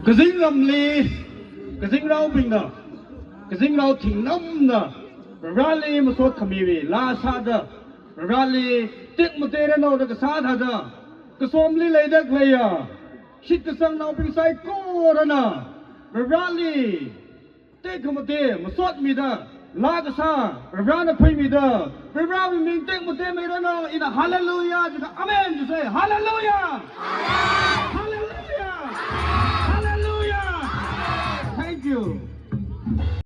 cái dính lầm lì cái dính rau bình nè cái dính rau thỉnh năm nè rally một số thằng mì la sa đó rally tiếc một tê nó được cái sa thật đó cái xóm li lấy được lấy à shit cái sang nào bình sai cô đó nè rally tiếc một tê một số mì đó la cái sa rally phi mì đó rally mình tiếc một tê mì đó nó in hallelujah amen you say hallelujah